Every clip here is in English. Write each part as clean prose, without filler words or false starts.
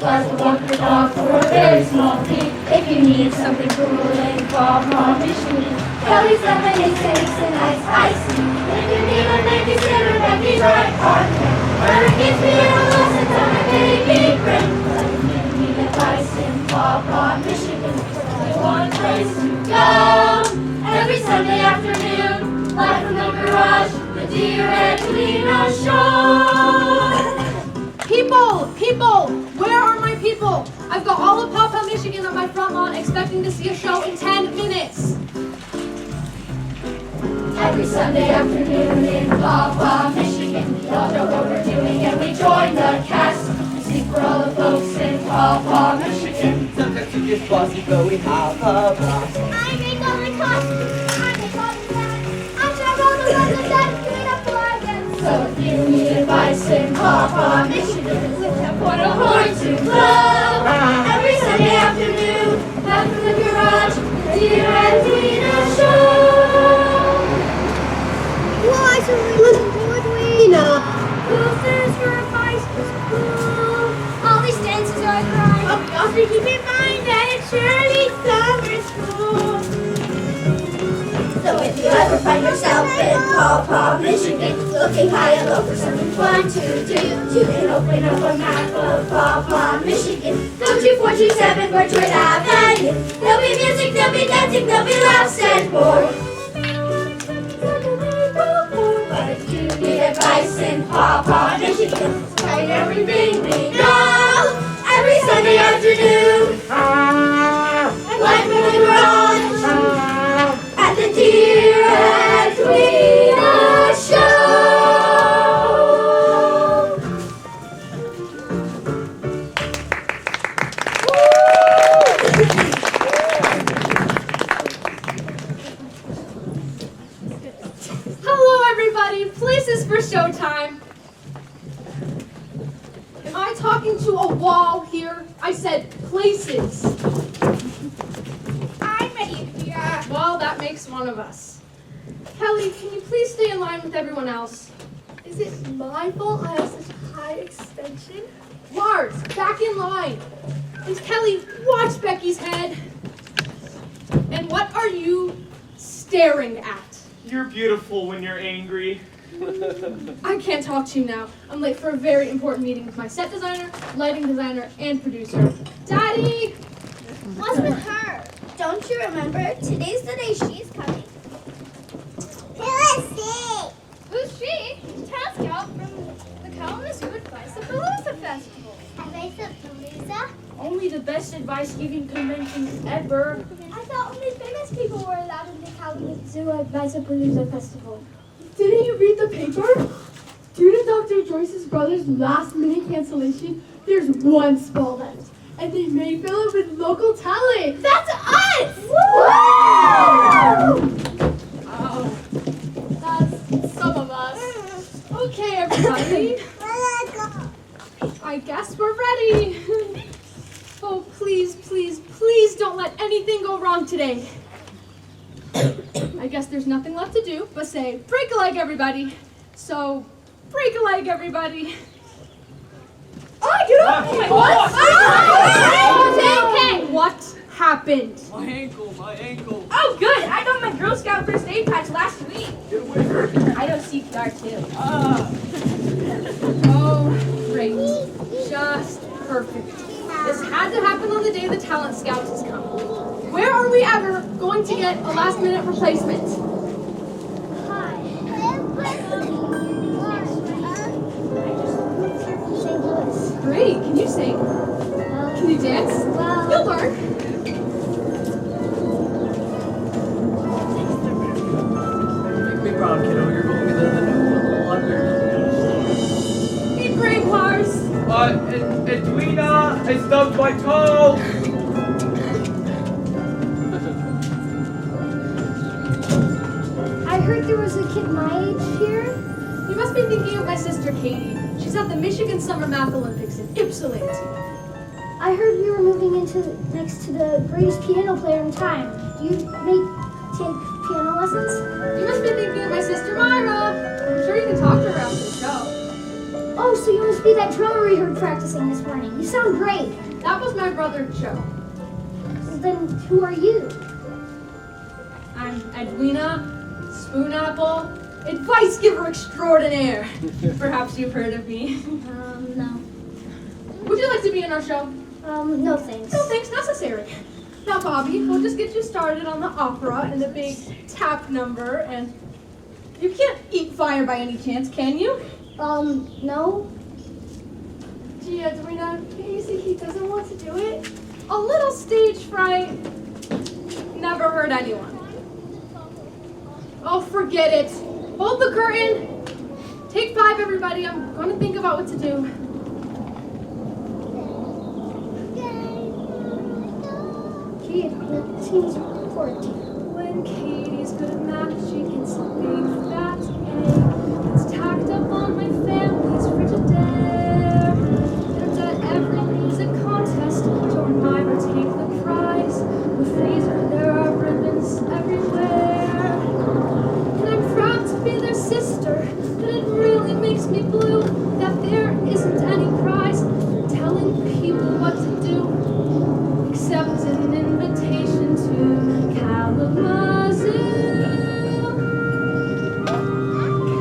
like a bunker dog for a very small fee. If you need something cool in Paw Michigan, Kelly's lemonade, steaks, and iced tea. If you need a babysitter, Becky's right on there. Mother gives me a lesson on a baby friend. But if you need advice in Paw Michigan, there's one place to go. Every Sunday afternoon, live from the garage, the Dear Edwina Show. People, where are my people? I've got all of Paw Michigan on my front lawn expecting to see a show in 10 minutes. Every Sunday afternoon in Paw Michigan, we all know what we're doing and we join the cast. We sing for all the folks in Paw Michigan. Sometimes we just bossy, but we have a blast. I make all the costumes, I make all the plans, I travel all the roads and then clean up wagons. So if you need advice in Paw Michigan, what a horn to blow. Every Sunday afternoon, back from the garage, the Dear Edwina Show. Why should we listen to Edwina? Who's this for advice to school? All these dances are a crime. Oh, you also keep in mind that it's surely summer school. So if you ever find yourself in Paw Michigan, looking high and low for something fun to do, you can open up a map of Paw Michigan. Go to 427 Birchwood Avenue. There'll be music, there'll be dancing, there'll be laughs and more. But if you need advice in Paw Michigan, try everything we know. Every Sunday afternoon, live from the garage, at the Dear Edwina Show. Hello, everybody. Places for showtime. Am I talking to a wall here? I said places. I'm ready, Edwina. Well, that makes one of us. Kelly, can you please stay in line with everyone else? Is it my fault I have such high extension? Lars, back in line. And Kelly, watch Becky's head. And what are you staring at? You're beautiful when you're angry. I can't talk to you now. I'm late for a very important meeting with my set designer, lighting designer, and producer. Daddy! What's with her? Don't you remember? Today's the day she's coming. Who is she? Who's she? Task Scout from the Kalamazoo Advice-A-Palooza Festival. Advice-A-Palooza? Only the best advice-giving convention ever. I thought only famous people were allowed in the Kalamazoo Advice-A-Palooza Festival. Didn't you read the paper? Due to Dr. Joyce's brother's last-minute cancellation, there's one spot left, and they may fill it with local talent. That's us! Oh, that's some of us. Okay, everybody. I guess we're ready. Oh, please, please, please don't let anything go wrong today. I guess there's nothing left to do but say, break a leg, everybody. So, break a leg, everybody. Oh, get up! Okay, what happened? My ankle. Oh, good! I got my Girl Scout first aid patch last week. Get away from me. I know CPR too. Oh, great. Just perfect. This had to happen on the day the talent scouts has come. Where are we ever going to get a last-minute replacement? St. Louis. Great. Can you sing? Can you dance? You'll learn. Make me proud, kiddo. You're going to be the new one. Be brave, Lars. Edwina, I stubbed my toe. I heard there was a kid my age here. You must be thinking of my sister Katie. She's at the Michigan Summer Math Olympics in Ypsilanti. I heard you were moving into next to the greatest piano player in time. Do you take piano lessons? You must be thinking of my sister Myra. I'm sure you can talk to her after the show. Oh, so you must be that drummer we heard practicing this morning. You sound great. That was my brother Joe. Then who are you? I'm Edwina, Spoon Apple, advice giver extraordinaire. Perhaps you've heard of me. No. Would you like to be in our show? No thanks. No thanks necessary. Now, Bobby, we'll just get you started on the opera and the big tap number, and you can't eat fire by any chance, can you? No. Gee, Edwina, can't you see he doesn't want to do it? A little stage fright never hurt anyone. Oh, forget it. Hold the curtain. Take 5, everybody. I'm going to think about what to do. Gee, Edwina, it seems important. When Katie's good at math, she gets a big fat A. It's tacked up on my family's Frigidaire. And at every music contest, Joe and Myra take the prize. The freezer, there are ribbons everywhere. And I'm proud to be their sister, but it really makes me blue that there isn't any prize telling people what to do, except an invitation to Kalamazoo.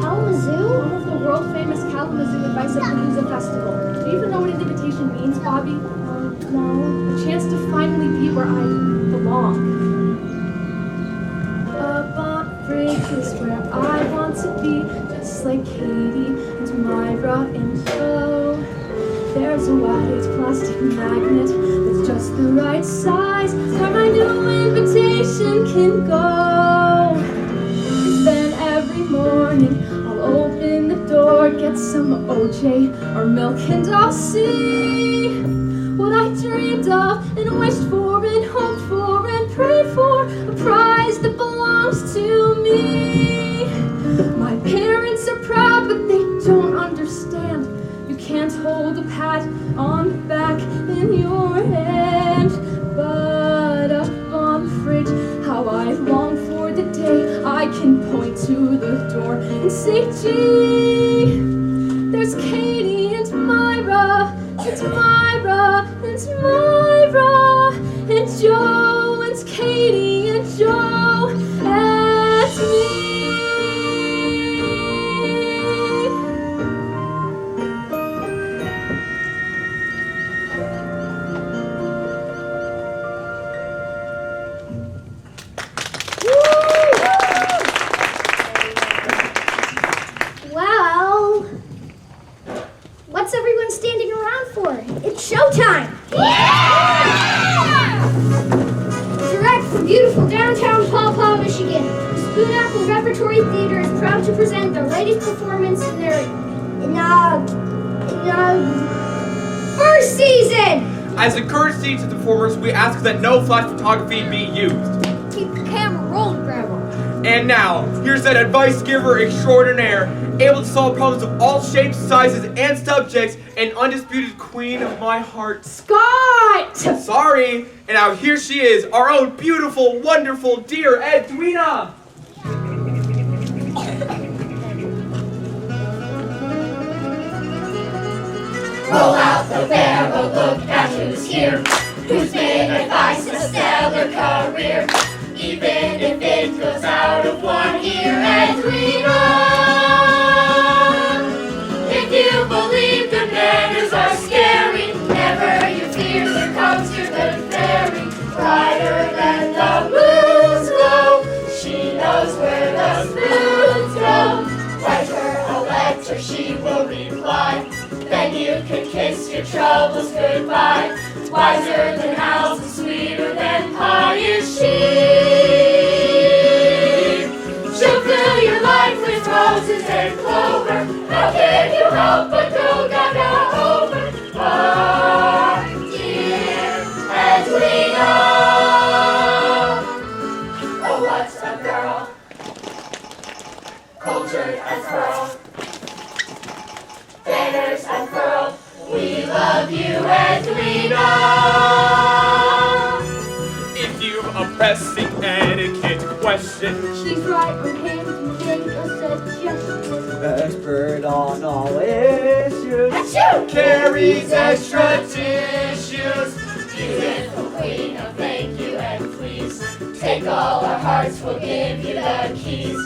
Kalamazoo? One of the world famous Kalamazoo Advice at Palooza Festival. Do you even know what an invitation means, Bobby? No. A chance to finally be where I belong. Up on Bridge is where I want to be, just like Katie and Myra and Joe. There's a white plastic magnet that's just the right size where my new invitation can go. And then every morning I'll open the door, get some OJ or milk, and I'll see what I dreamed of and wished for and hoped for and prayed for, a prize that belongs to me. My parents are proud, but they don't understand. You can't hold a pat on the back in your hand. But up on the fridge, how I long for the day I can point to the door and say, gee, there's Katie and Myra, and Myra, and Myra, and Joe, and Katie, and Joe, and me. Well, what's everyone standing around for? It's showtime! Yeah! Direct from beautiful downtown Paw Paw, Michigan, Spoon Apple Repertory Theater is proud to present their latest performance in their first season! As a courtesy to the performers, we ask that no flash photography be used. Keep the camera rolling, Grandma. And now, here's that advice giver extraordinaire, able to solve problems of all shapes, sizes, and subjects, and undisputed queen of my heart. Scott! Sorry, and now here she is, our own beautiful, wonderful, dear Edwina. Roll out the barrel, look at who's here. Who's made advice a stellar career. Even if it goes out of one ear, Edwina. If you believe good manners are scary, never you fear, here comes your good fairy. Brighter than the moon's glow, she knows where the spoons go. Write her a letter, she will reply. Then you can kiss your troubles goodbye. Wiser than owls and sweeter than pie is she. She'll fill your life with roses and clover. How can you help but go gaga over? Our dear Edwina. Oh, what a girl, cultured as pearl, banners unfurled. We love you, Edwina. If you've a pressing etiquette question, She's right on hand to make a suggestion. Expert on all issues. Achoo! Carries extra tissues. Beautiful queen, oh thank you and please take all our hearts, we'll give you the keys.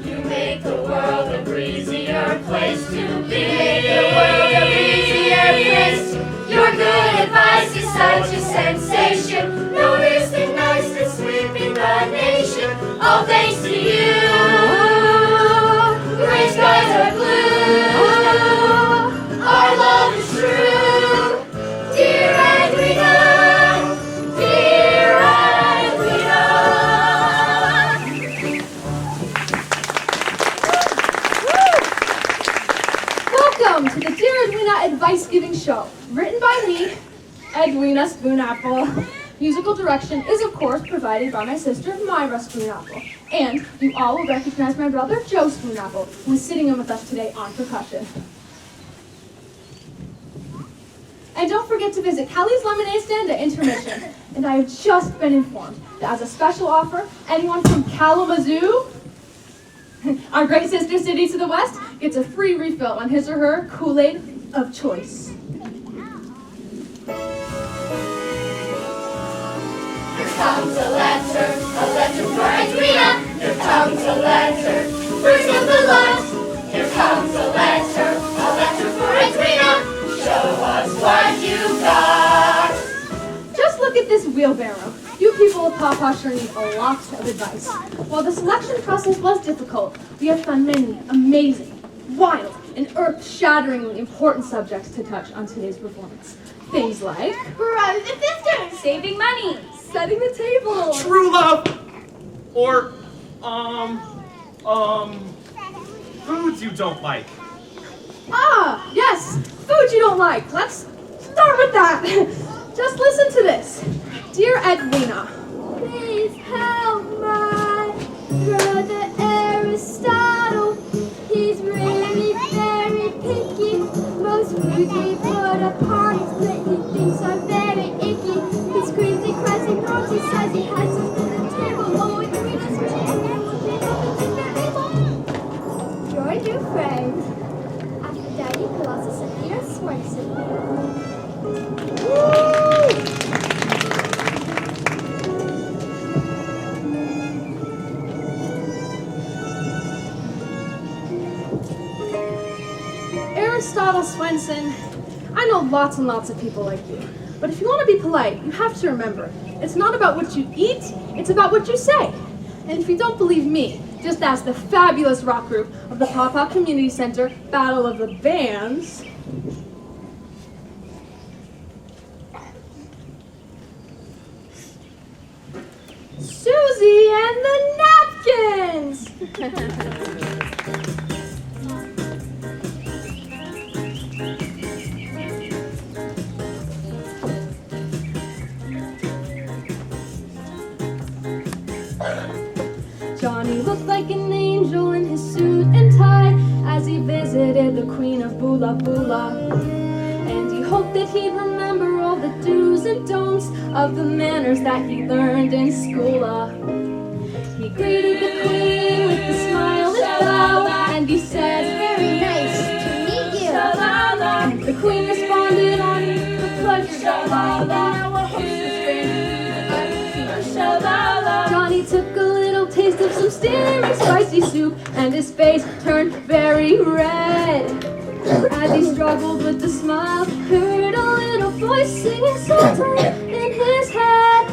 You make the world a breezier place to be. Make the world a breezier place. Your good advice is such a sensation. Noticing niceness sweeping the nation. All thanks to you. Gray skies are blue. Our love is true. Dear Edwina. Dear Edwina. Welcome to the Dear Edwina Advice Giving Show, written by me, Edwina Spoonapple. Musical direction is, of course, provided by my sister, Myra Spoonapple. And you all will recognize my brother, Joe Spoonapple, who is sitting in with us today on percussion. And don't forget to visit Kelly's Lemonade Stand at intermission. And I have just been informed that as a special offer, anyone from Kalamazoo, our great sister city to the west, gets a free refill on his or her Kool-Aid of choice. Here comes a letter for Edwina. Here comes a letter, first of the lot. Here comes a letter for Edwina. Show us what you got. Just look at this wheelbarrow. You people of Pawpaw sure need a lot of advice. While the selection process was difficult, we have found many amazing, wild, and earth-shatteringly important subjects to touch on today's performance. Things like Brothers and sisters. saving money, setting the table, True love. Or, foods you don't like. ah, yes, food you don't like. Let's start with that. Just listen to this. Dear Edwina, Please help my brother Aristotle. He's really very picky. Most foods we put upon his plate he thinks are very icky. He screams and cries and groans. He says he has to spin the table. Oh, it's Rita's Your new friend, Aphrodite Colossus and Peter Swenson. Aristotle Swenson, I know lots and lots of people like you, but if you want to be polite, you have to remember, it's not about what you eat, it's about what you say. And if you don't believe me, just ask the fabulous rock group of the Pawpaw Community Center Battle of the Bands. Susie and the Napkins! Johnny looked like an angel in his suit and tie as he visited the Queen of Bula Bula. And he hoped that he'd remember all the do's and don'ts of the manners that he learned in school. He greeted the Queen with a smile and bow, and he said, Very nice to meet you. and the Queen responded on the pleasure. Now a host of strangers. Johnny took a little taste of some steaming spicy soup, and his face turned very red. As he struggled with the smile, heard a little voice singing softly in his head.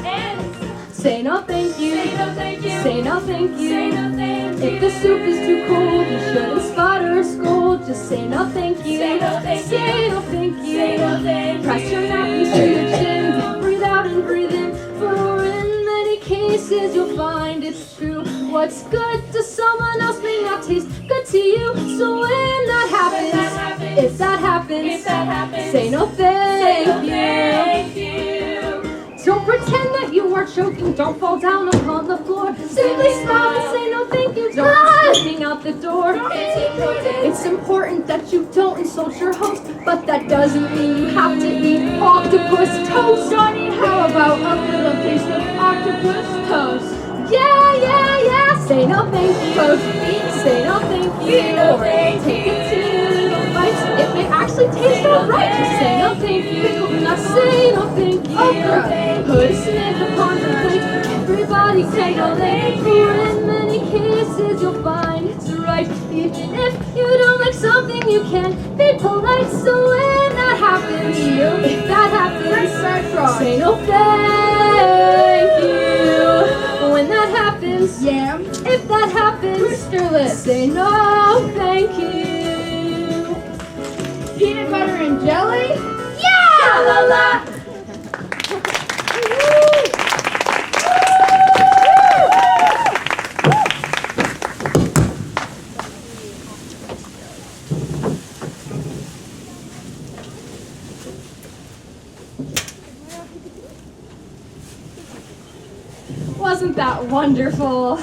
Say no thank you, say no thank you, say no thank you. Say no thank you. If the soup is too cold, you shouldn't spot or scold. Just say no thank you, say no thank you, say no thank you. Say no thank you. Press your napkins to your chin, breathe out and breathe in. For in many cases you'll find it's true. What's good to someone else may not taste good to you. So when that happens, if that happens, say no thank you. Don't pretend that you are choking, don't fall down upon the floor. Simply smile and say no thank you, don't be sneaking out the door. It's important that you don't insult your host, but that doesn't mean you have to eat octopus toast. Johnny, how about a little piece of octopus toast? Yeah, say no thank you, Coach. Say no thank you, or take it to the bites. It may actually taste alright. thank you. Not say no thank you. Listen upon the plate. Everybody take a lane. For in many cases you'll find it's right. Even if you don't like something, you can be polite. So when that happens, if that happens, say no thank you. When that happens, Yam. if that happens, say no thank you. Peanut butter and jelly. Yeah! La la! Wasn't that wonderful?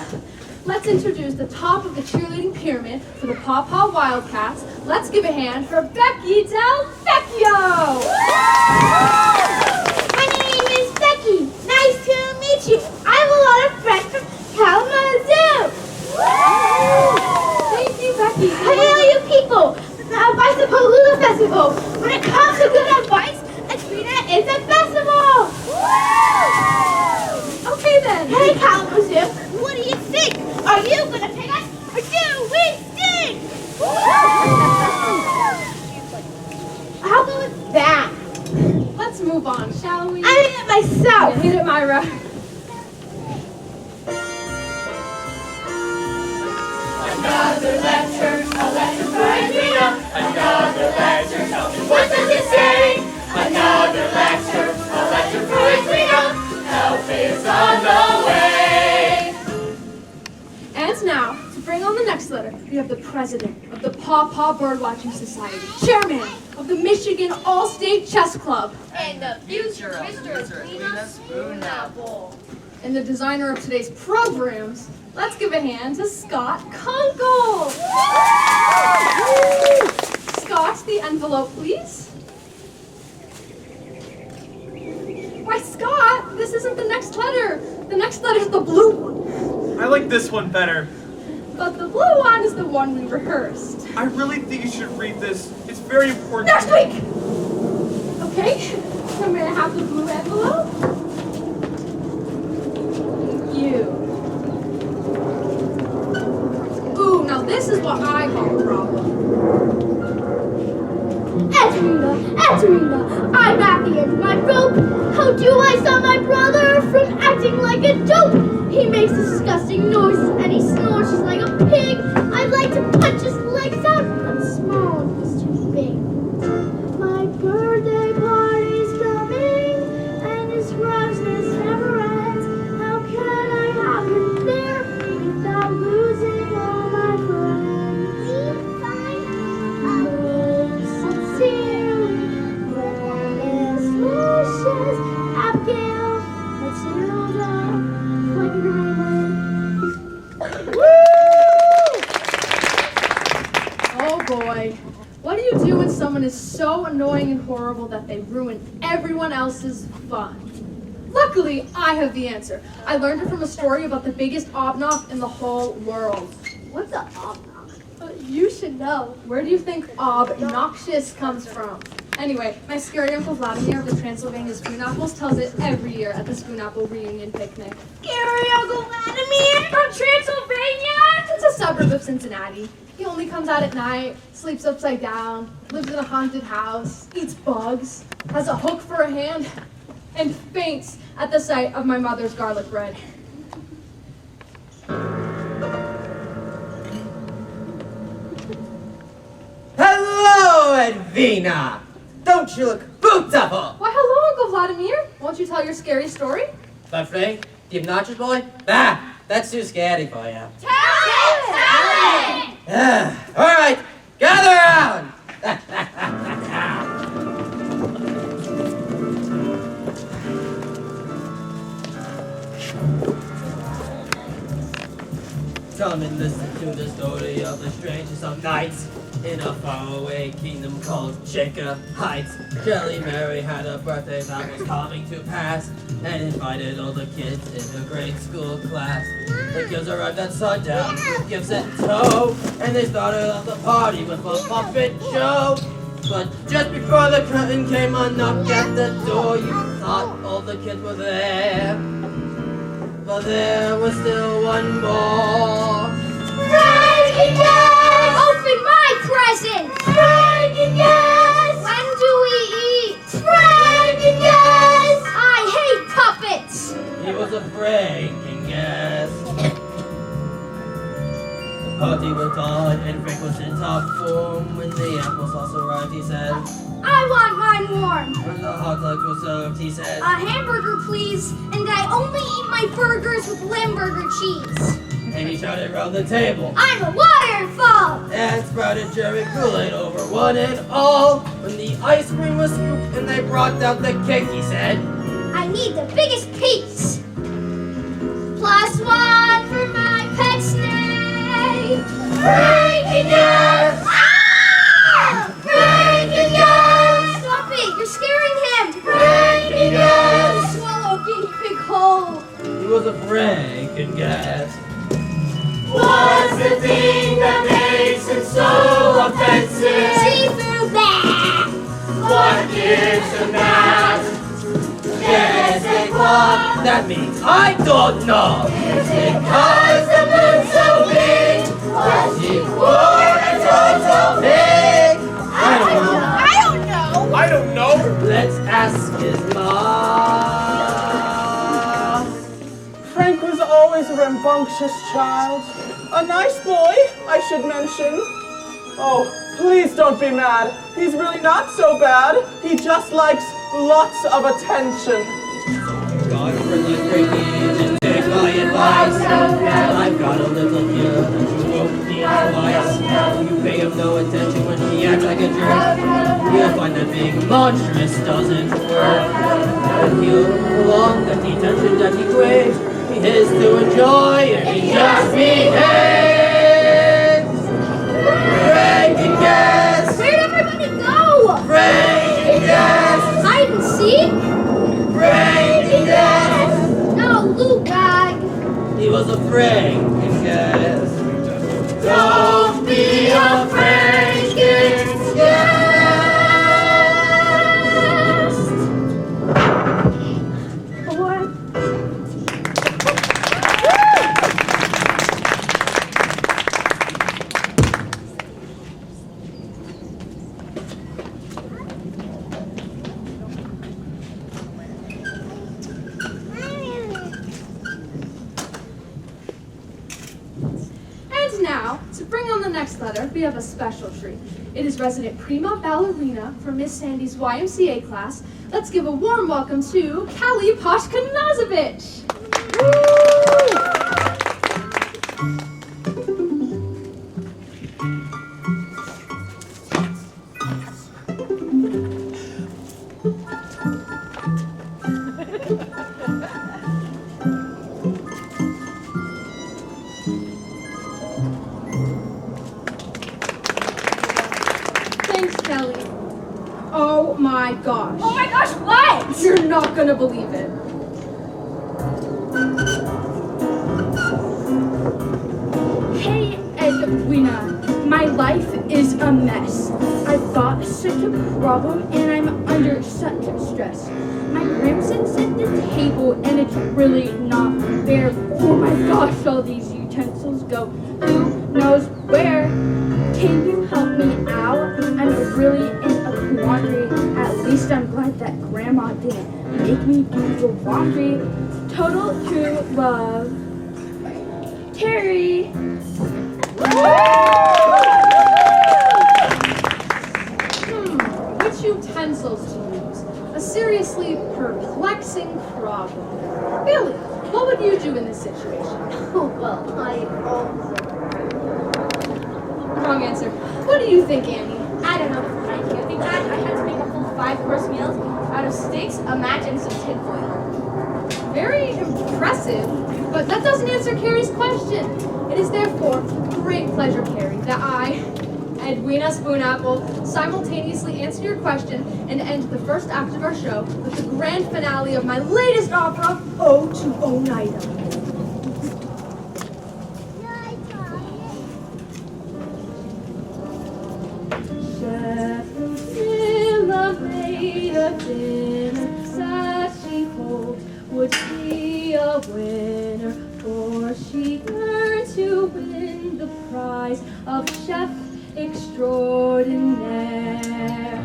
Let's introduce the top of the cheerleading pyramid for the Paw Paw Wildcats. Let's give a hand for Becky Del Vecchio! My name is Becky. Nice to meet you. I have a lot of friends from Kalamazoo. Thank you, Becky. Hey, all you people. The Bicycle Festival. When it comes to good advice, Edwina is the festival. Okay then. Hey, Kalamazoo. What do you think? Are you going to pick us or do we stink? How about with that? Let's move on, shall we? I did it myself. Hit it, Myra. Another lecture, a lecture for Edwina. Another lecture, tell me what does it say? Another lecture, a lecture for Edwina. Help is on the way. And now, to bring on the next letter, we have the president of the Paw Paw Birdwatching Society, chairman of the Michigan All-State Chess Club, And the future of Mr. Edwina Spoon Apple. and the designer of today's programs. Let's give a hand to Scott Kunkel. Scott, the envelope, please. Why, Scott, this isn't the next letter. The next letter is the blue one. I like this one better. But the blue one is the one we rehearsed. I really think you should read this. It's very important. Next week! Okay, so I'm gonna have the blue envelope. Thank you. Ooh, now this is what I call a problem. Edwina, I'm at the end of my rope. How do I stop my brother from acting like a dope? He makes disgusting noises and he snorches like a pig. I'd like to punch his legs out, but small, he's too big. My birthday party's coming, and his grossness never ends. How can I have him there without losing all my friends? Sincerely, Miss Wishes, Abigail, Matilda, Oh boy. What do you do when someone is so annoying and horrible that they ruin everyone else's fun? Luckily, I have the answer. I learned it from a story about the biggest obnox in the whole world. What's a obnox? You should know. Where do you think obnoxious comes from? Anyway, my scary Uncle Vladimir of the Transylvania Spoon Apples tells it every year at the Spoon Apple reunion picnic. Scary Uncle Vladimir? From Transylvania! It's a suburb of Cincinnati. He only comes out at night, sleeps upside down, lives in a haunted house, eats bugs, has a hook for a hand, and faints at the sight of my mother's garlic bread. Hello, Edwina! Don't you look beautiful? Why, hello, Uncle Vladimir. Won't you tell your scary story? But Frank, the obnoxious boy? Ah, that's too scary for you. All right, gather around! Come and listen to the story of the strangest of nights. In a faraway kingdom called Shaker Heights, Jelly Mary had a birthday that was coming to pass and invited all the kids in her grade school class. The kids arrived at sundown with gifts in tow, and they started off the party with a puppet show. But just before the curtain came a knock at the door, you thought all the kids were there. But there was still one more. Frank, yes! Open my present! Frank, yes! When do we eat? Frank, yes! I hate puppets! He was afraid, and guess. The party went on, and Frank was in top form. When the applesauce arrived, he said, I want mine warm! when the hot dogs were served, he said, A hamburger, please, and I only eat my burgers with Limburger cheese. and he shouted around the table, I'm a waterfall! and sprouted German Kool-Aid over one and all. When the ice cream was scooped and they brought out the cake, he said, I need the biggest piece. +1 for my pet snake. Frank-and-Gas! Ah! Frank-and-Gas! Stop it! You're scaring him! Frank-and-Gas! Swallow guinea pig whole. he was afraid, and guess. What's the thing that makes it so offensive? Seafood bag! What gives a man? Yes, it was. That means I don't know. Because the moon's so big. Was he poor and so big? I don't know. I don't know. Let's ask his mom. Frank was always a rambunctious child. A nice boy, I should mention. Oh, please don't be mad. He's really not so bad. He just likes lots of attention. God for the cricket and take my advice. I've got a little here that you won't need twice. You pay him no attention when he acts like a jerk. You'll find that being monstrous doesn't work. And he'll prolong that the attention that he craves. He is to enjoy and he just behaves. Frank and guess. Where'd everybody go? Frank and guess. Hide and seek? Frank and guess. No, loot bag. He was afraid and guess. Don't be afraid, it's And now, to bring on the next letter, we have a special treat. It is resident prima ballerina from Miss Sandy's YMCA class. Let's give a warm welcome to Callie Poshkanazovich. Thanks, Kelly. Oh my gosh. Oh my gosh, what? You're not gonna believe it. Hey, Edwina, my life is a mess. I've got such a problem and I'm under such stress. My Grimson's at the table and it's really not fair. Oh my gosh, all these utensils go who knows where. Can you help me out? I'm really in a quandary. At least I'm glad that Grandma didn't make me do the laundry. Total true love. Terry. Which utensils to use? A seriously perplexing problem. Billy, what would you do in this situation? Oh, well, Wrong answer. What do you think, Annie? I don't know what I think. I think that I had to make a full 5-course meal out of steaks, a match, and some tinfoil. Very impressive, but that doesn't answer Carrie's question. It is therefore great pleasure, Carrie, that I, Edwina Spoonapple, simultaneously answer your question and end the first act of our show with the grand finale of my latest opera, Ode to Oneida. extraordinaire.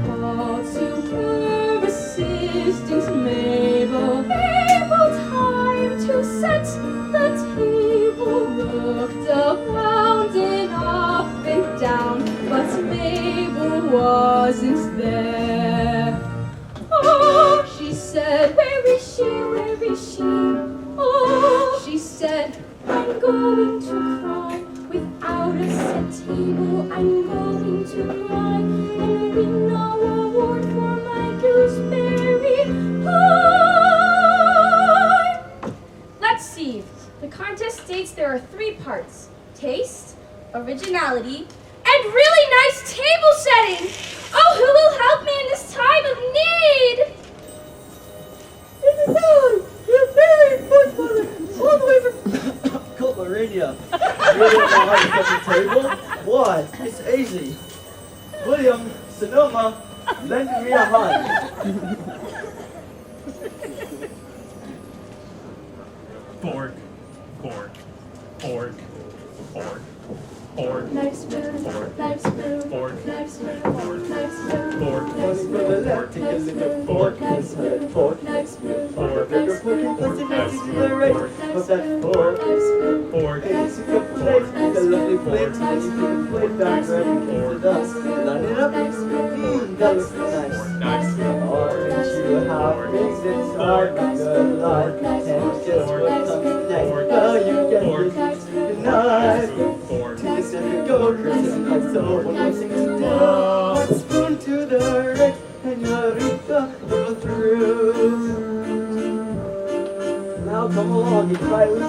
Call to her assistance, Mabel. Mabel, time to set the table. Looked around and up and down, but Mabel wasn't there. Oh, she said, where is she, where is she? Oh, she said, I'm going to cry. Without a set table, I'm going to cry and win no award for my gooseberry pie. Let's see. The contest states there are 3 parts: taste, originality, and really nice table setting. Oh, who will help me in this time of need? It's Helen, your very foot mother, all the way from Colorado. You really don't know how to set the table? Why? It's easy. William, Sonoma, lend me a hand. Fork, fork, fork, fork, fork, Knife spoon, knife spoon, fork, knife spoon, fork, knife spoon, fork, knife From the left, take a look at fork, knife spoon, fork. knife spoon, Fork, knife fork, spoon, fork, plus the knife next to spoon, the right. knife What's that spoon, fork? knife spoon, fork, It's a cup of plate, it's a lovely plate, and you take a plate back where you can sit up. Line it up. That looks nice. nice, Orange, you have things inside my good life. And just what comes next? Well, you get this tonight. fork, To the center, go, Chris, and my soul. When I sing it down, one spoon to the right, and Eureka, go through. Now come along and try with me.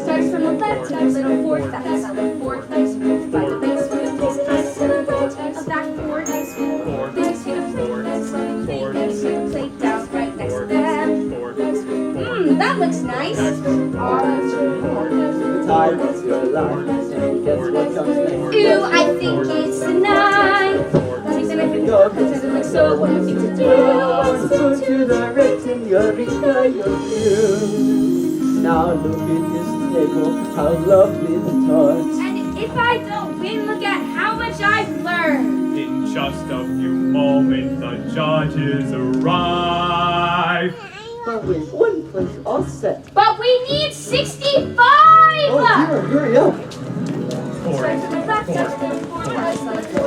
Starts from the left, take a little fork, that's a little fork, nice spoon, find a big spoon, place it nice to the right, a back fork, nice spoon, next to the plate, next to the plate, next to the plate, down right next to them. That looks nice. The time is your life, and guess what comes next? Ew, I think it's a knife. Take the knife and go, pretend it like so, what you need to do. One spoon to the right, and Eureka, you're through. Now look at this table, how lovely the touch. And if I don't win, look at how much I've learned. In just a few moments, the judges arrive. But with one place all set. But we need 65! Oh dear, hurry up. Fork, Starts from the left, fork, next to the fork,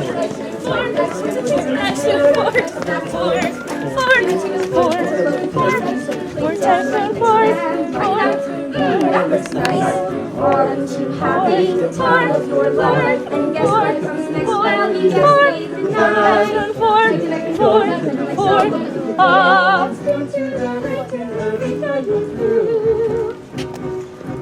fork, next to the fork, next to the fork, fork, next to the fork, next to the fork, next to the fork, next to the fork, next to the fork, next to the fork, next to the fork, that looks nice. Aren't you having the time of your life? And guess what comes next? Well, you just made the knife. Take the knife and fork, and then like so, spoon to the right, and Eureka, you're through.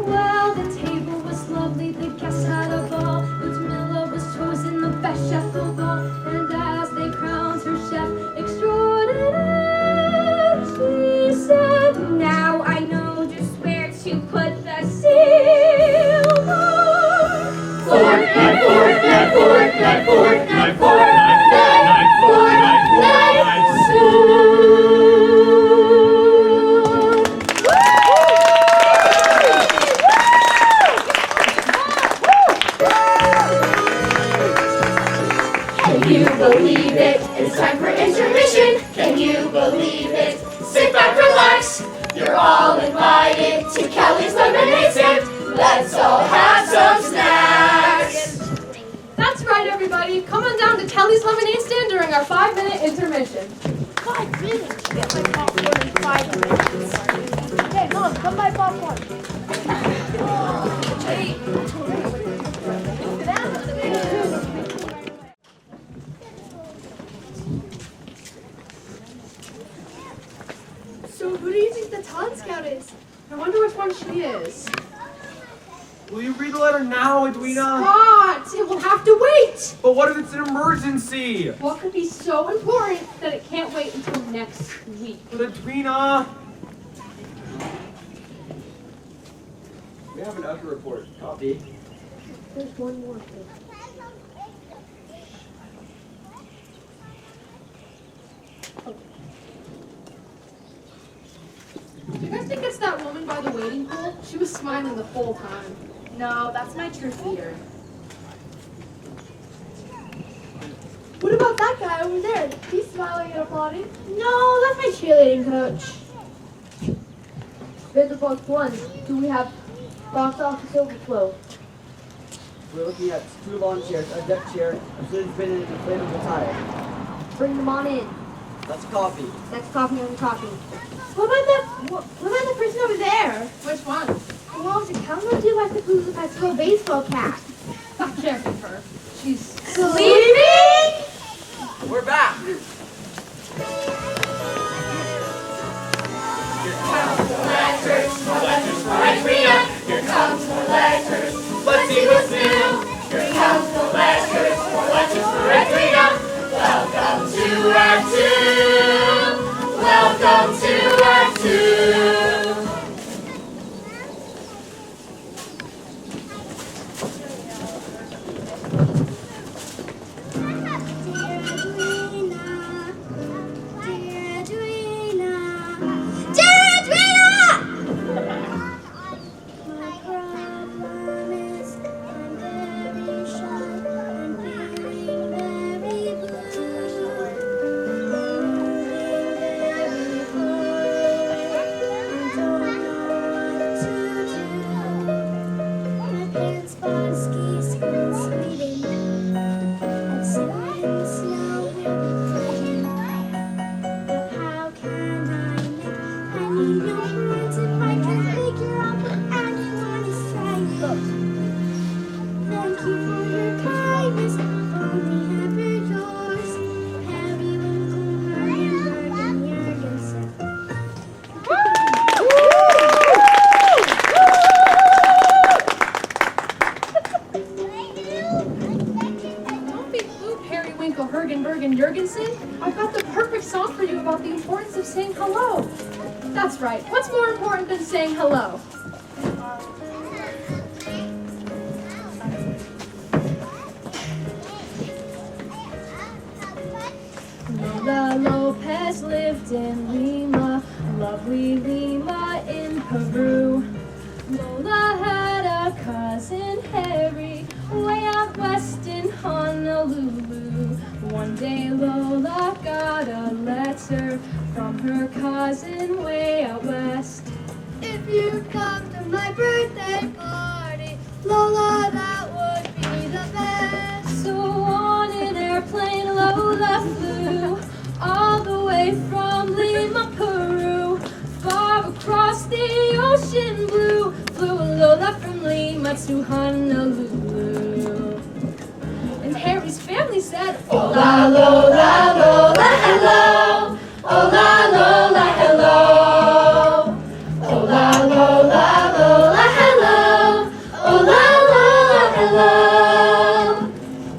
Well, the table was lovely, the guests had a ball. Ludmilla was chosen the best chef of all, and as they crowned her chef extraordinaire, she said, now I know just where to put the silver. Fork, knife, fork, knife, fork, knife, fork, knife, fork, knife, fork, knife, Can you believe it? It's time for intermission. Can you believe it? Sit back, relax. You're all invited to Kelly's lemonade stand. Let's all have some snacks. That's right, everybody. Come on down to Kelly's lemonade stand during our 5-minute intermission. 5 minutes? Get my popcorn in 5 minutes. Hey, Mom, come buy popcorn. So who do you think the talent scout is? I wonder which one she is. Will you read the letter now, Edwina? Scott! It will have to wait! But what if it's an emergency? What could be so important that it can't wait until next week? But Edwina! We have an usher report. Copy. There's one more thing. Do you guys think it's that woman by the waiting pool? She was smiling the whole time. No, that's my cheerleader. What about that guy over there? He's smiling and applauding. No, that's my cheerleading coach. Bid the box 1. Do we have box office overflow? We're looking at 2 lawn chairs, a deck chair, a fluted bin, and an inflatable tire. Bring them on in. That's coffee. That's coffee on coffee. What about the person over there? Which one? Well, the camera do like the Blues Festival baseball cap. Not careful of her. She's Sleeping? We're back. Edwina, here comes the letters. Let's see what's new. Here comes the letters for Edwina. Welcome to Act 2. Welcome to Act 2. I've got the perfect song for you about the importance of saying hello. That's right. What's more important than saying hello? Lola Lopez lived in Lima, lovely Lima in Peru. Lola had a cousin Harry, way out west in Honolulu. One day Lola got a letter from her cousin way out west. If you come to my birthday party, Lola, that would be the best. So on an airplane Lola flew, all the way from Lima, Peru. Far across the ocean blue, flew Lola from Lima to Honolulu. And Harry's family said, Hola, Lola, Lola, hello. Hola, Lola, hello. Hola, Lola, Lola, hello. Hola, Lola, hello.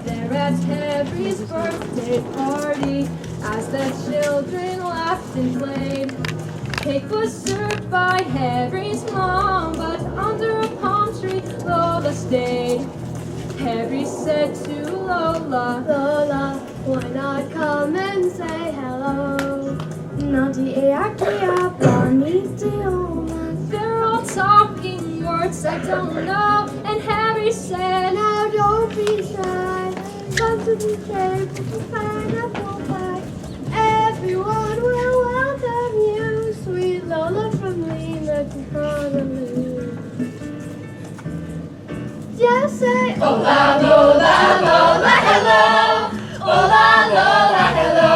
There at Harry's birthday party, as the children laughed and played, cake was served by Harry's mom, but under a palm tree Lola stayed. Harry said to Lola, Lola, why not come and say hello? Naughty Akia, Bonitioma. they're all talking words I don't know. And Harry said, Now don't be shy. Come to the table to pineapple pie. Everyone will welcome you, sweet Lola from Lima to Honolulu. Just say, Hola, Lola, Lola, hello. Hola, Lola, hello.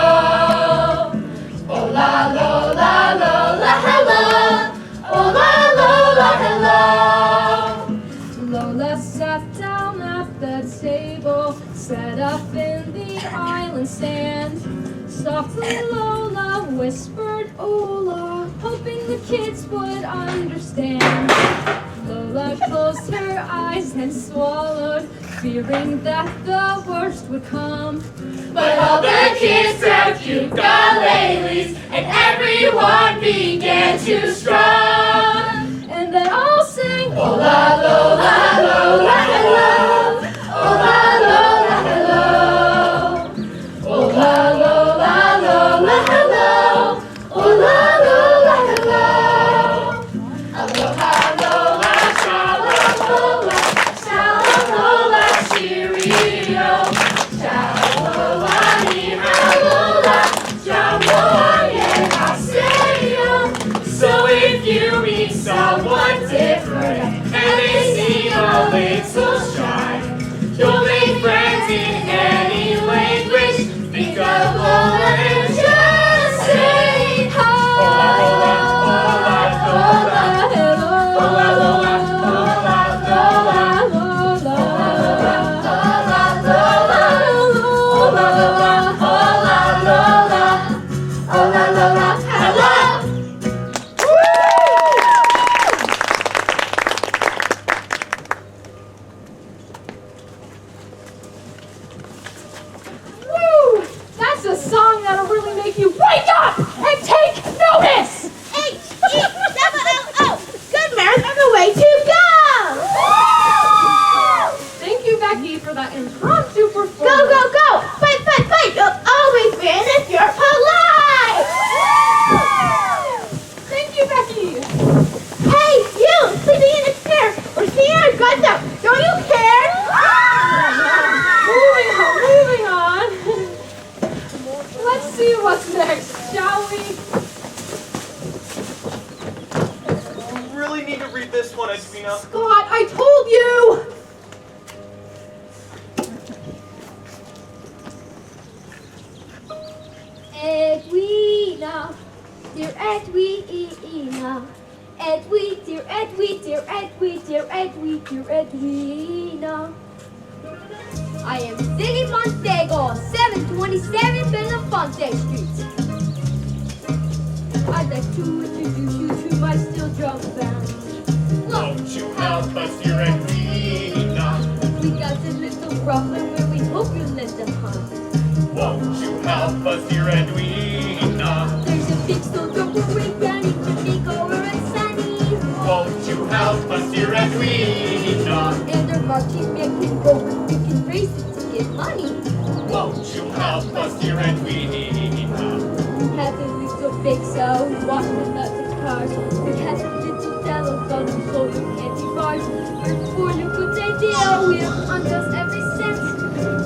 Hola, Lola, Lola, hello. Hola, Lola, hello. Lola sat down at the table, set up in the island sand. Softly Lola whispered, Ola, hoping the kids would understand. Lola closed her eyes and swallowed, fearing that the worst would come. But all the kids sang ukuleles, and everyone began to strum. And they all sang, Hola, Lola, Lola, hello. Hola, Lola, hello. Hola, Lola, Lola, hello. Hola, Lola, hello. Aloha, Lola, shalom, Lola. So if you meet someone different and they seem a little shy, you'll make friends in any language. Think of Lola and just say hi. Lola, Lola, Lola, Lola, hello. Woo! That's a song that'll really make you wake up and take notice! H-E-double-O-O. Good mirth are the way to go. Thank you, Becky, for that impromptu performance. Go, go, go. Fight, fight, fight. You'll always win if you're polite. Thank you, Becky. Hey, you, sleeping in a chair or seeing our guts out. Don't you care? Moving on. Let's see what's next, shall we? You really need to read this one, Edwina. Scott, I told you! Edwina, dear Edwina, dear Edwina. I am Ziggy Montego, 727 Belafonte Street. I'd like to introduce you to my steel drum band. Won't you help us, dear Edwina? We got a little problem where we hope you lend a hand. Won't you help us, dear Edwina? There's a big steel drum we're ready to make over and sunny. Won't you help us, dear Edwina? And our marching band can go and we can race it to get money. Won't you help us, dear Edwina? We have a little big so we walk without the cars. We have a little telephone and sold candy bars. But for a good idea, we have on us every cent.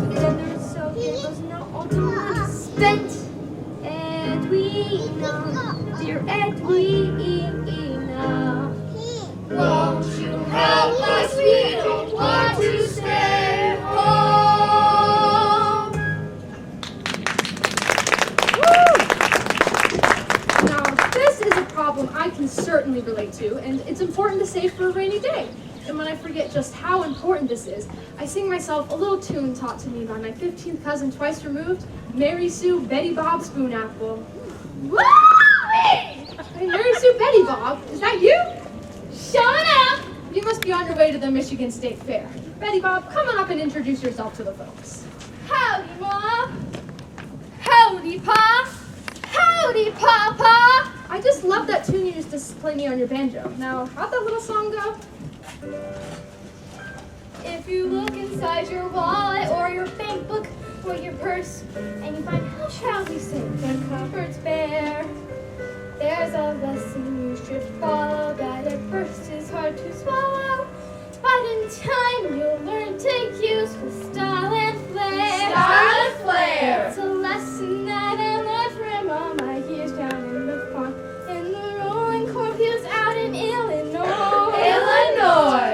Together so give us now all the money spent. Edwina, dear Edwina, won't you help us? We don't want to stay home. Now, this is a problem I can certainly relate to, and it's important to save for a rainy day. And when I forget just how important this is, I sing myself a little tune taught to me by my 15th cousin twice removed, Mary Sue Betty Bob Spoonapple. Woo! Hey, Mary Sue Betty Bob, is that you? Showing up! You must be on your way to the Michigan State Fair. Betty Bob, come on up and introduce yourself to the folks. Howdy, Ma! Howdy, Pa! Howdy, Papa! I just love that tune you used to play me on your banjo. Now, how'd that little song go? If you look inside your wallet or your bank book or your purse and you find how shall we say the cupboard's bare, there's a lesson you should follow that at first is hard to swallow, but in time you'll learn to use with style and flair. Style and flair. It's a lesson that I learned from all my years down in the farm in the rolling cornfields out in Illinois.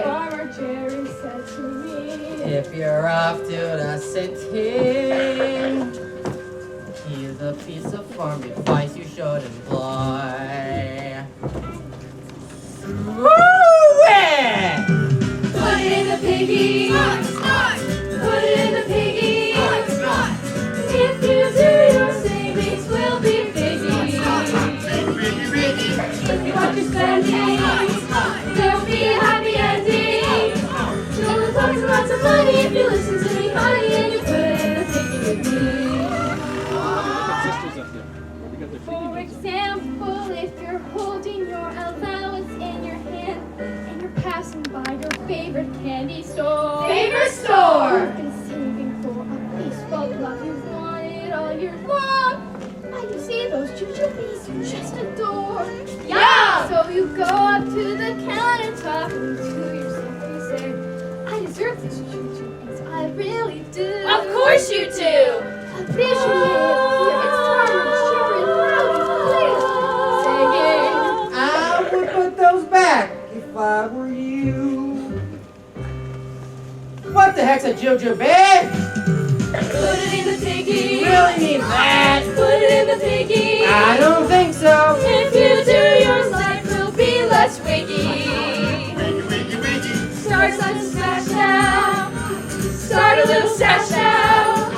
Farmer Jerry said to me, If you're off to the city, here's a piece of farm advice you should employ. Move it! put it in the piggy. Put it in the piggy. If you do, your savings will be biggie. If you watch your spending, there'll be a happy ending. You'll have lots of money if you listen to me, honey, and you put it in the piggy with me. For example, if you're holding your allowance in your hand and you're passing by your favorite candy store. Favorite store! You've been saving for a baseball glove you've wanted all year long. And you see those jujubes you just adore. Yeah! So you go up to the countertop and to yourself you say, I deserve these jujubes, I really do. I course you do. It's I would put those back if I were you. What the heck's a juju bag? Put it in the piggy. You really mean that? Put it in the piggy. I don't think so. If you do, your life will be less wiggy. Start a stash now. Start a little stash now.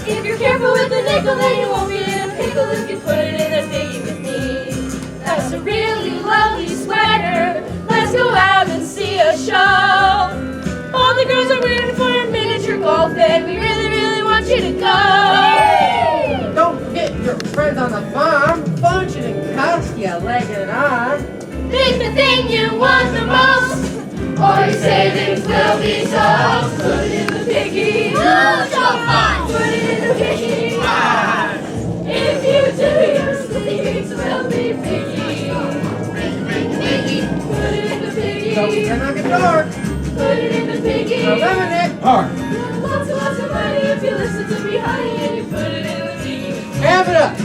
If you're careful with the nickel, then you won't be in a pickle if you put it in a piggy with me. That's a really lovely sweater. Let's go out and see a show. All the girls are waiting for a miniature golf, and we really, really want you to go. Don't forget your friends on the farm. Function and cost you a leg and an arm. Pick the thing you want the most, or your savings will be toast. Put it in the piggy. Oh, so fun. Put it in the piggy. If you do, your savings will be piggy. Put it in the piggy. So you're not a dork. Put it in the piggy. Eliminate part. Lots of money if you listen to me, honey, and you put it in the piggy. Have it up.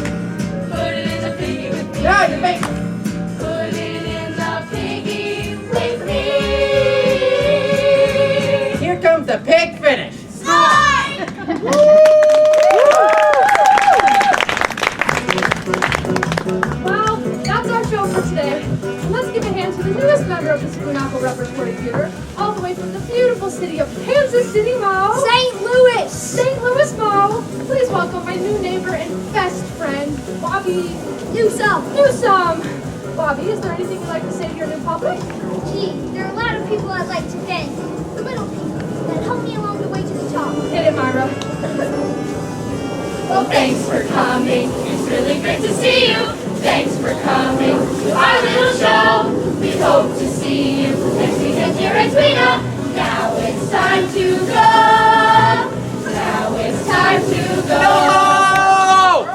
Put it in the piggy with me. Yeah, you make. Put it in the piggy with me. Here comes the pig finish. Well, that's our show for today. And let's give a hand to the newest member of the Spoonapple Repertory Theater, all the way from the beautiful city of Kansas City, Mo. St. Louis. St. Louis, Mo. Please welcome my new neighbor and best friend, Bobby Newsome. Bobby, is there anything you'd like to say to your new public? Gee, there are a lot of people I'd like to thank. The little people that helped me along the way to the top. Hit it, Myra. Well, thanks for coming. It's really great to see you. Thanks for coming to our little show. We hope to see you next weekend here at Edwina. Now it's time to go. Now it's time to go. No!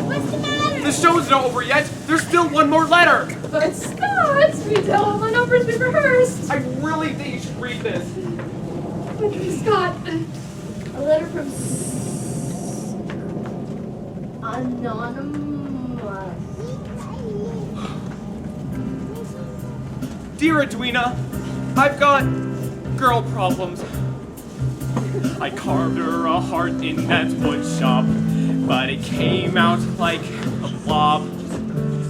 What's the matter? The show's not over yet. There's still one more letter. But Scott, we tell all the numbers we rehearsed. I really think you should read this. Scott, a letter from Anonymous. Dear Edwina, I've got girl problems. I carved her a heart in that wood shop, but it came out like a blob.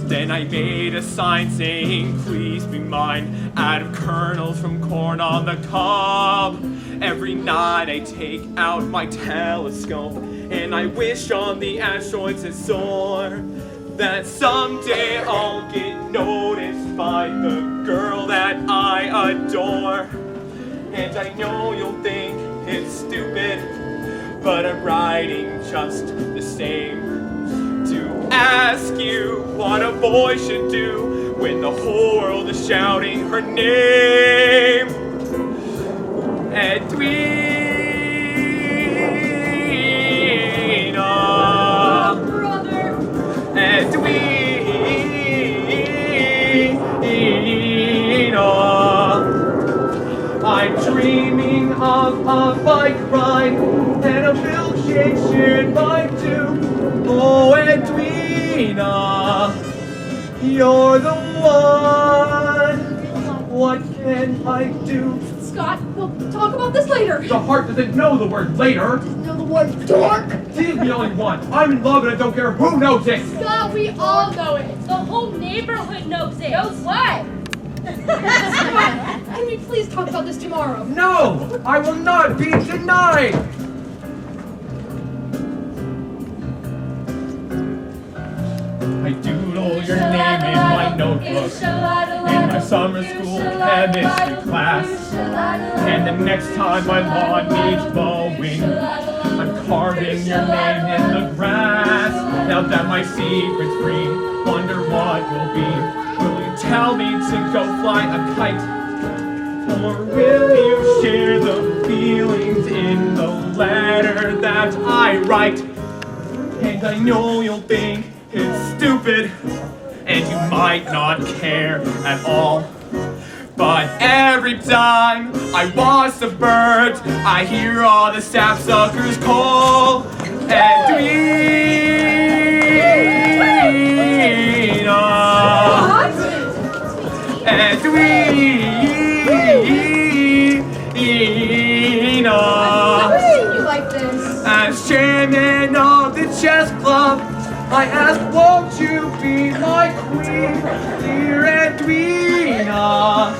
Then I made a sign saying, please be mine, out of kernels from corn on the cob. Every night I take out my telescope and I wish on the asteroids that soar that someday I'll get noticed by the girl that I adore. And I know you'll think it's stupid, but I'm writing just the same to ask you what a boy should do when the whole world is shouting her name. Edwina. Brother. Edwina. I'm dreaming of a bike ride and a milkshake shared by two. Oh, Edwina, you're the one. What can I do? Scott, we'll talk about this later. The heart doesn't know the word later. Know the word dork? She's the only one. I'm in love and I don't care who knows it. Scott, we all know it. The whole neighborhood knows it. Knows what? Scott, can we please talk about this tomorrow? No, I will not be denied. I doodle your name in my notebook in my summer school chemistry class. And the next time my lawn needs mowing, I'm carving your name in the grass. Now that my secret's free, wonder what will be. Will you tell me to go fly a kite? Or will you share the feelings in the letter that I write? And I know you'll think it's stupid, and you might not care at all. But every time I watch the birds, I hear all the sapsuckers call. Edwina. Edwina. You like this? As chairman of the chess club, I ask, won't you be my queen, dear Edwina,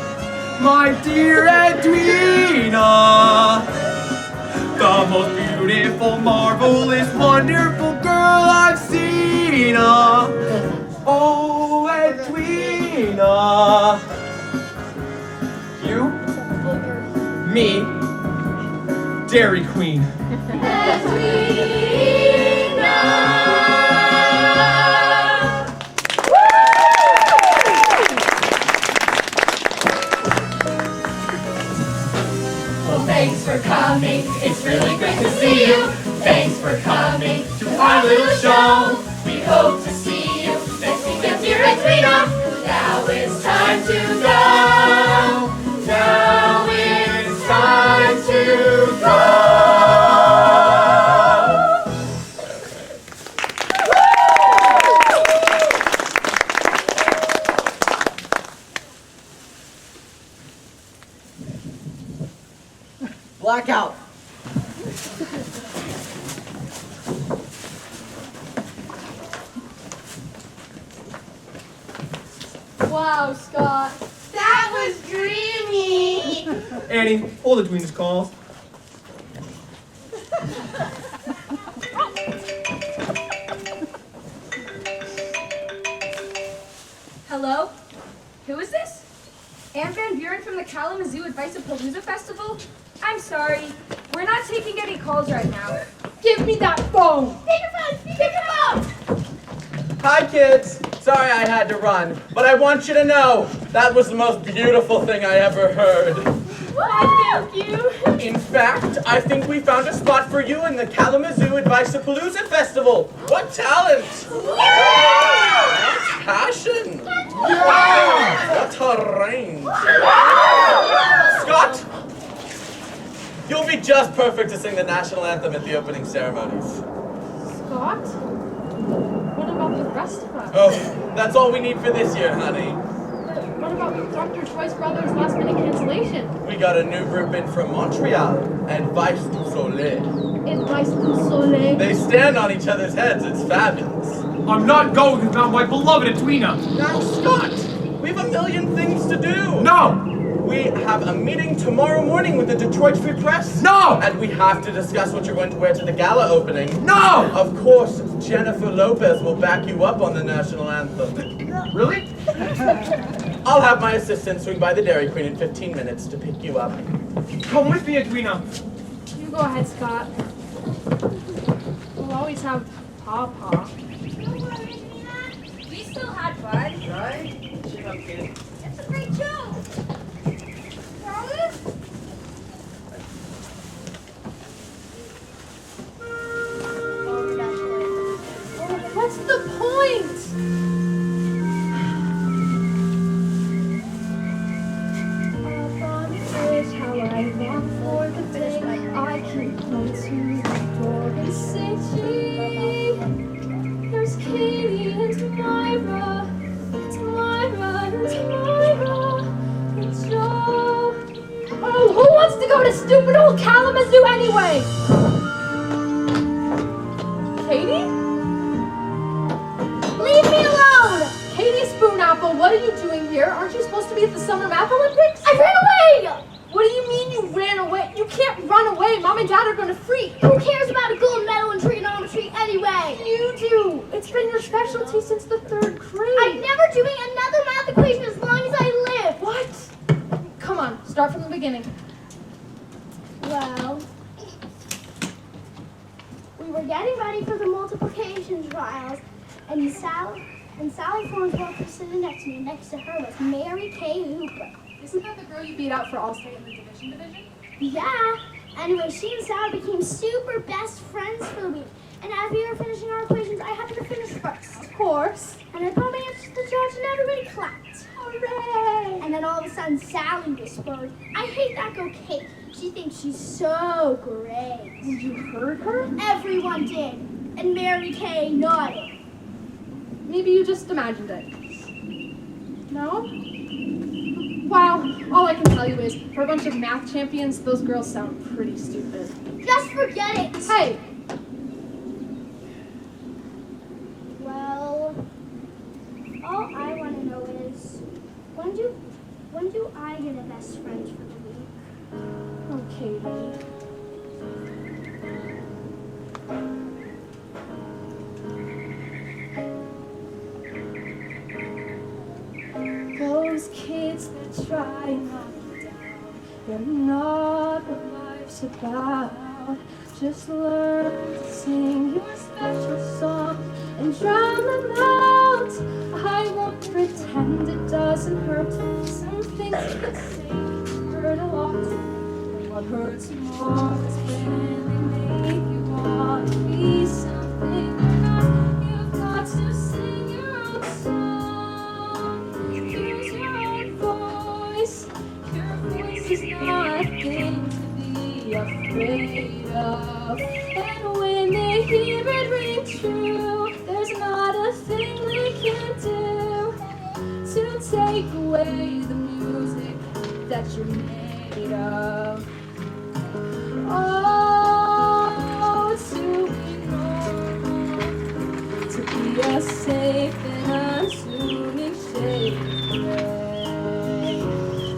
my dear Edwina, the most beautiful, marvelous, wonderful girl I've seen. Oh, Edwina, you, me, Dairy Queen. Thanks for coming, it's really great to see you. Thanks for coming to our little show. We hope to see you next weekend, dear Edwina. Now it's time to go. Now it's time to go. Blackout. Wow, Scott. That was dreamy. Annie, hold Edwina's calls. Hello? Who is this? Anne Van Buren from the Kalamazoo Advice-A-Palooza Festival? I'm sorry, we're not taking any calls right now. Give me that phone. Take your phone, take your phone. Hi, kids. Sorry I had to run, but I want you to know that was the most beautiful thing I ever heard. Why, thank you. In fact, I think we found a spot for you in the Kalamazoo Advice-A-Palooza Festival. What talent! What passion! What a range! Scott, you'll be just perfect to sing the national anthem at the opening ceremonies. Scott? What about the rest of us? Oh, that's all we need for this year, honey. What about Dr. Troy's brother's last minute cancellation? We got a new group in from Montreal, Advice du Soleil. Advice du Soleil. They stand on each other's heads, it's fabulous. I'm not going without my beloved Edwina. Now, Scott, we have a million things to do. No! We have a meeting tomorrow morning with the Detroit Free Press. No! And we have to discuss what you're going to wear to the gala opening. No! Of course, Jennifer Lopez will back you up on the national anthem. Really? I'll have my assistant swing by the Dairy Queen in 15 minutes to pick you up. Come with me, Edwina. You go ahead, Scott. We'll always have Pawpaw. We still had fun. Right? Shut up, kid. It's a great show. Charlie? What's the point? Up on the bridge, how I long for the day I can come to the door and say, gee, there's Katie and Myra, and Joe. Oh, who wants to go to stupid old Kalamazoo anyway? Katie? Leave me alone! Katie Spoonapple, what are you doing here? Aren't you supposed to be at the Summer Math Olympics? I ran away! What do you mean you ran away? You can't run away. Mom and Dad are gonna freak. Who cares about a gold medal in trigonometry anyway? You do. It's been your specialty since the 3rd grade. I'm never doing another math equation as long as I live. What? Come on, start from the beginning. Well, we were getting ready for the multiplication trials, and Sally Farnsworth was sitting next to me. Next to her was Mary Kay Hooper. Isn't that the girl you beat out for All-State in the division? Yeah. Anyway, she and Sally became super best friends for the week. And as we were finishing our equations, I happened to finish first. Of course. And I brought my answers to the judge, and everybody clapped. Oh, hooray! And then all of a sudden Sally whispered, I hate that girl Kate. She thinks she's so great. Did you heard her? Everyone did. And Mary Kay nodded. Maybe you just imagined it. No? Wow, all I can tell you is, for a bunch of math champions, those girls sound pretty stupid. Just forget it. Hey! Well, all I want to know is, when do I get a best friend for the week? Oh, Katie. Those kids that try and knock you down, they're not what life's about. Just learn to sing your special song and drown them out. I won't pretend it doesn't hurt. Some things can say hurt a lot. But what hurts more is when they make you want to be something you're not. You've got to sing your own song. Use your own voice. Your voice is nothing to be afraid of. And when they hear it ring true, there's not a thing they can do to take away the music that you're made of. Oh, to be normal, to be a safe and unassuming shade of gray.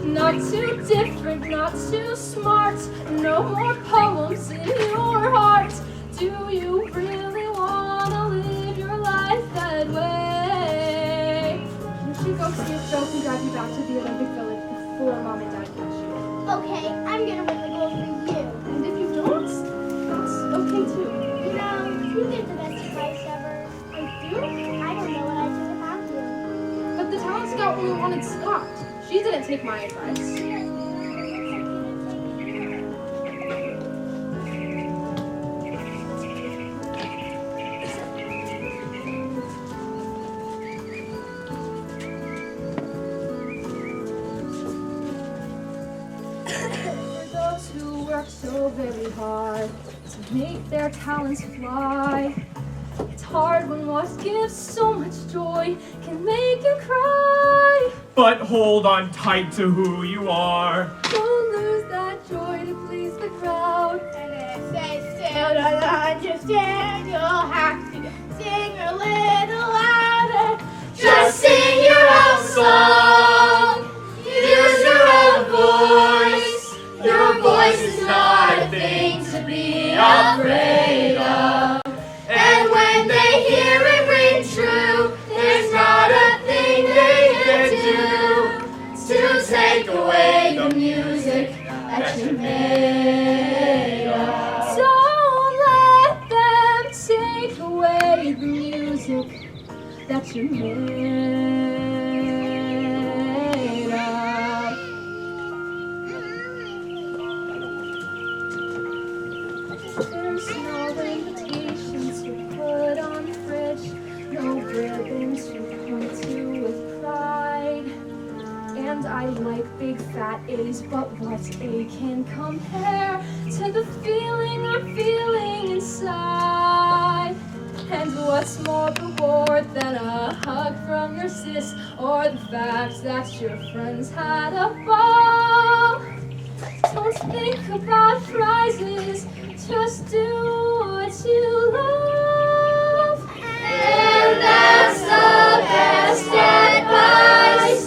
Not too different, not too smart, no more poems in your heart. Do you really want to live your life that way? You should go see if Joe can drive you back to the Olympic Village before Mom and Dad catch you. Okay, I'm gonna win the gold for you. And if you don't, that's okay too. You know, you give the best advice ever. I do? I don't know what I'd do without you. But the talent scout only wanted Scott. She didn't take my advice. So very hard to make their talents fly. It's hard when what gives so much joy can make you cry. But hold on tight to who you are. Don't lose that joy to please the crowd. And if they still don't understand, you'll have to sing a little louder. Just sing your own song. Use your own voice. Your voice is not a thing to be afraid of. And when they hear it ring true, there's not a thing they can do to take away the music that you made of. Don't let them take away the music that you made of. There's no invitations to put on the fridge, no ribbons to point to with pride. And I like big fat A's, but what A can compare to the feeling I'm feeling inside? And what's more reward than a hug from your sis, or the fact that your friends had a ball? Don't think about prizes, just do what you love. And that's the best advice.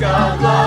a blow.